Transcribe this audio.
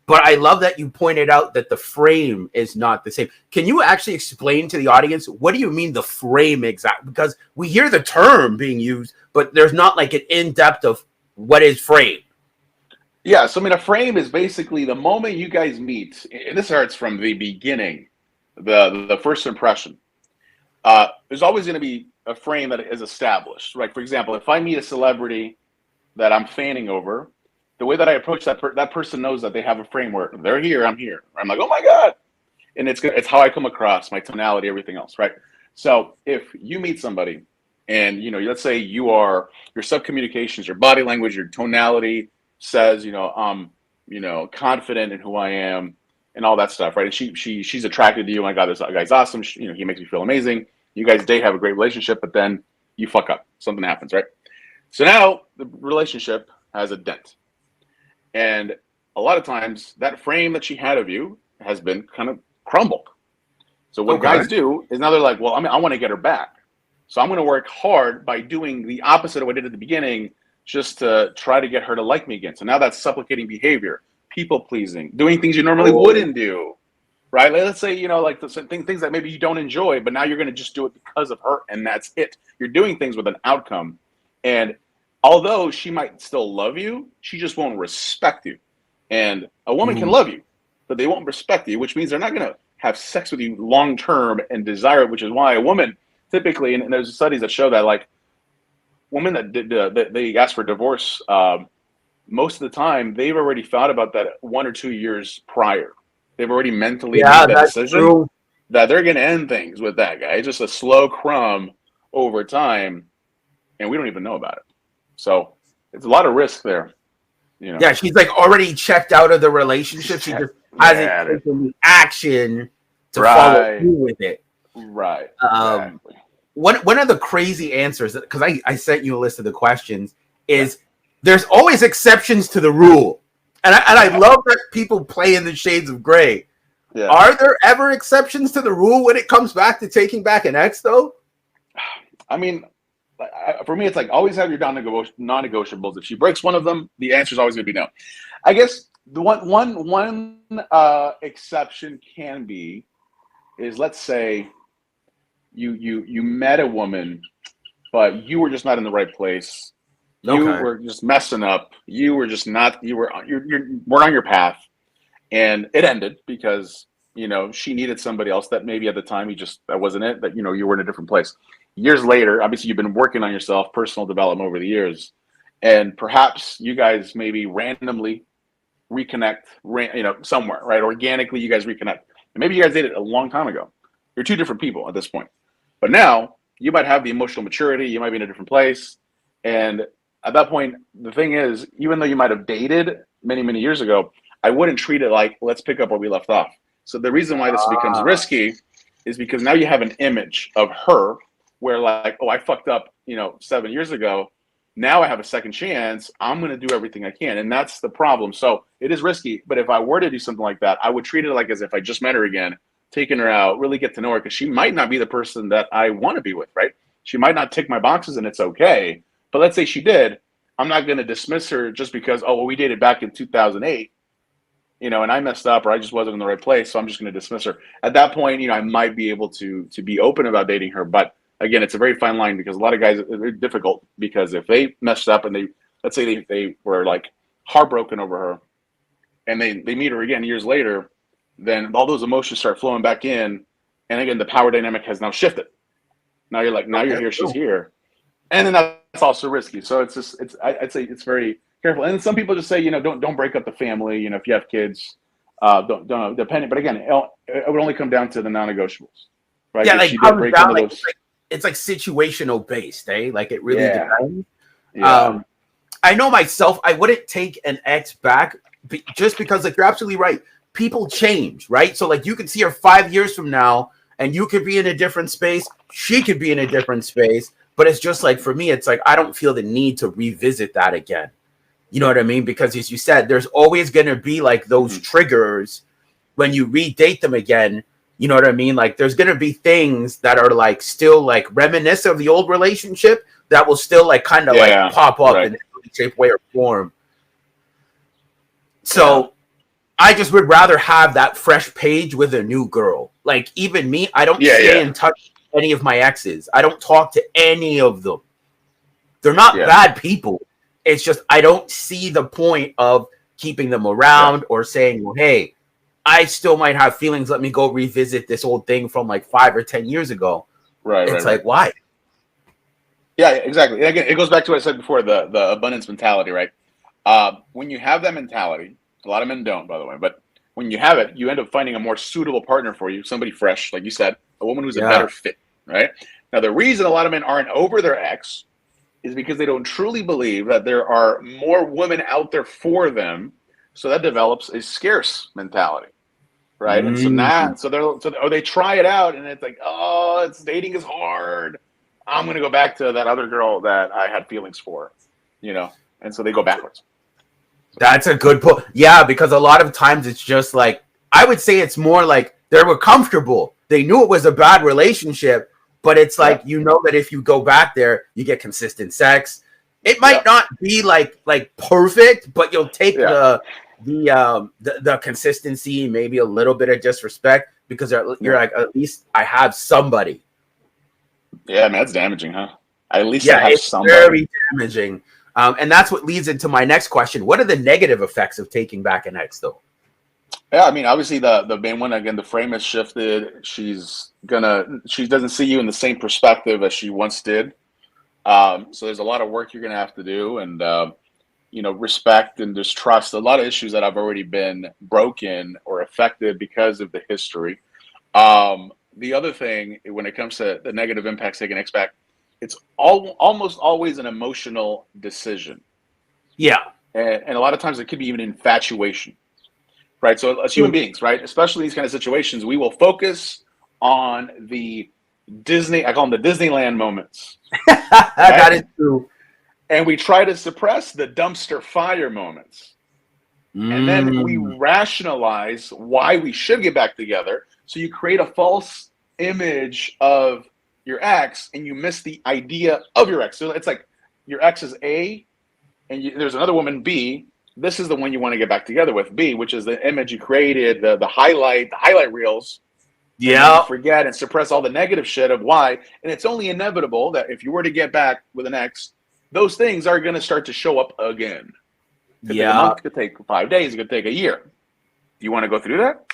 But I love that you pointed out that the frame is not the same. Can you actually explain to the audience, what do you mean the frame exactly? Because we hear the term being used, but there's not like an in-depth of what is frame. Yeah, so I mean, a frame is basically the moment you guys meet, and this starts from the beginning, the first impression. There's always going to be a frame that is established, right? For example, if I meet a celebrity that I'm fanning over, the way that I approach that person knows that they have a framework. They're here, I'm here. I'm like, oh my God. And it's how I come across, my tonality, everything else, right? So if you meet somebody and, let's say your subcommunications, your body language, your tonality says, I'm, confident in who I am and all that stuff, right? And she's attracted to you. Oh my God, this guy's awesome. He makes me feel amazing. You guys date, have a great relationship, but then you fuck up. Something happens, right? So now the relationship has a dent. And a lot of times that frame that she had of you has been kind of crumbled. So what guys do is now they're like, well, I want to get her back. So I'm going to work hard by doing the opposite of what I did at the beginning, just to try to get her to like me again. So now that's supplicating behavior, people pleasing, doing things you normally wouldn't do, right? Let's say, like things that maybe you don't enjoy, but now you're going to just do it because of her. And that's it. You're doing things with an outcome. And although she might still love you, she just won't respect you. And a woman can love you, but they won't respect you, which means they're not going to have sex with you long term and desire it, which is why a woman typically, and there's studies that show that, like, women that they ask for divorce, most of the time they've already thought about that 1 or 2 years prior. They've already mentally made that decision that they're going to end things with that guy. It's just a slow crumb over time, and we don't even know about it. So it's a lot of risk there. Yeah, she's like already checked out of the relationship. She just hasn't taken the action to follow through with it. Right. Exactly. One of the crazy answers, because I sent you a list of the questions, is there's always exceptions to the rule. And I love that people play in the shades of gray. Yeah. Are there ever exceptions to the rule when it comes back to taking back an ex, though? I mean, for me, it's like always have your non-negotiables. If she breaks one of them, the answer is always going to be no. I guess the one exception can be is, let's say you met a woman, but you were just not in the right place. You were just messing up. You were just not. You weren't on your path, and it ended because she needed somebody else that maybe at the time that wasn't it. That you were in a different place. Years later, obviously, you've been working on yourself, personal development over the years, and perhaps you guys maybe randomly reconnect, somewhere, right? Organically, you guys reconnect. And maybe you guys dated a long time ago. You're two different people at this point. But now you might have the emotional maturity. You might be in a different place. And at that point, the thing is, even though you might have dated many, many years ago, I wouldn't treat it like, let's pick up where we left off. So the reason why this becomes risky is because now you have an image of her where, like, oh, I fucked up, 7 years ago. Now I have a second chance. I'm going to do everything I can. And that's the problem. So it is risky. But if I were to do something like that, I would treat it like as if I just met her again, taking her out, really get to know her, because she might not be the person that I want to be with, right? She might not tick my boxes, and it's okay. But let's say she did. I'm not going to dismiss her just because, oh, well, we dated back in 2008, and I messed up, or I just wasn't in the right place, so I'm just going to dismiss her. At that point, I might be able to be open about dating her. But again, it's a very fine line, because a lot of guys, it's difficult, because if they messed up and let's say they were like heartbroken over her, and they meet her again years later, then all those emotions start flowing back in. And again, the power dynamic has now shifted. Now you're like, now you're here, she's here. And then that's also risky. So I'd say it's very careful. And some people just say, don't break up the family. If you have kids, don't depending. But again, it would only come down to the non-negotiables, right? Yeah, like it's like situational based, eh? Like it really depends. Yeah. I know myself, I wouldn't take an ex back just because, like, you're absolutely right. People change, right? So like you could see her 5 years from now, and you could be in a different space. She could be in a different space. But it's just like, for me, it's like, I don't feel the need to revisit that again. You know what I mean? Because as you said, there's always going to be like those triggers when you redate them again. You know what I mean? Like there's going to be things that are like still like reminiscent of the old relationship that will still like kind of like pop up in any shape, way, or form. So I just would rather have that fresh page with a new girl. Like even me, I don't stay in touch with any of my exes. I don't talk to any of them. They're not bad people. It's just I don't see the point of keeping them around or saying, well, hey, I still might have feelings. Let me go revisit this old thing from like 5 or 10 years ago. Right. It's like, why? Yeah, exactly. Again, it goes back to what I said before, the abundance mentality, right? When you have that mentality, a lot of men don't, by the way, but when you have it, you end up finding a more suitable partner for you, somebody fresh, like you said, a woman who's a better fit, right? Now, the reason a lot of men aren't over their ex is because they don't truly believe that there are more women out there for them. So that develops a scarce mentality, right? And so they try it out, and it's like, oh, it's dating is hard. I'm going to go back to that other girl that I had feelings for, and so they go backwards. That's a good point. Yeah, because a lot of times it's just like, I would say it's more like they were comfortable. They knew it was a bad relationship, but it's like, that if you go back there, you get consistent sex. It might not be like perfect, but you'll take the consistency, maybe a little bit of disrespect, because you're like, at least I have somebody. Yeah, man, that's damaging, huh? At least I have somebody. Very damaging. And that's what leads into my next question. What are the negative effects of taking back an ex, though? Yeah, I mean, obviously the main one, again, the frame has shifted. She doesn't see you in the same perspective as she once did. So there's a lot of work you're going to have to do, and respect, and there's trust. A lot of issues that have already been broken or affected because of the history. The other thing, when it comes to the negative impacts taking ex back, it's almost always an emotional decision. Yeah. And a lot of times it could be even infatuation, right? So as human beings, right, especially these kind of situations, we will focus on the I call them the Disneyland moments. Right? That is true. And we try to suppress the dumpster fire moments. And then we rationalize why we should get back together. So you create a false image of your ex, and you miss the idea of your ex. So it's like your ex is A, and there's another woman, B. This is the one you want to get back together with, B, which is the image you created, the highlight reels. Yeah. Forget and suppress all the negative shit of why. And it's only inevitable that if you were to get back with an ex, those things are going to start to show up again. It could take a month, it could take 5 days, it could take a year. Do you want to go through that?